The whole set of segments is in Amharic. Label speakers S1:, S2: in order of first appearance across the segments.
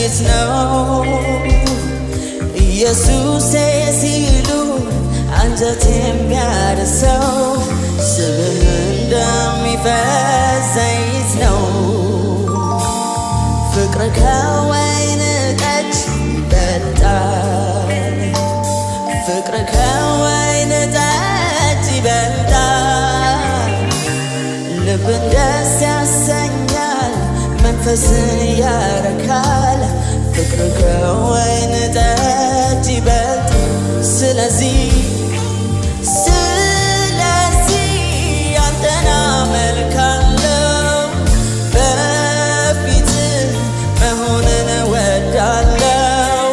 S1: ዘይት ነው ኢየሱሴ ሲሉ አንጀት የሚያርሰው ስምህ እንደሚፈስ ዘይት ነው ፍቅር ከወይን ጠጅ ይበልጣል ፍቅር ከወይን ጠጅ ይበልጣል ልብን ደስ ያሰኛል መንፈስን ያረካል ፍቅር ከወይን ጠጅ ይበልጣል ስለዚህ አንተን አመልካለሁ በፊትህ መሆንን እወዳለሁ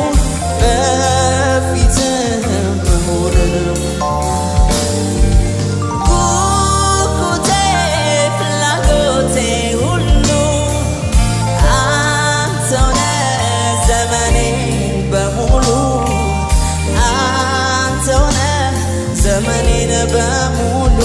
S1: በፊትህ መሆንን ጉጉቴ ፍላጎቴ ሁሉ አንተው ነህ ዘመኔን በሙሉ አንተው ነህ ዘመኔን በሙሉ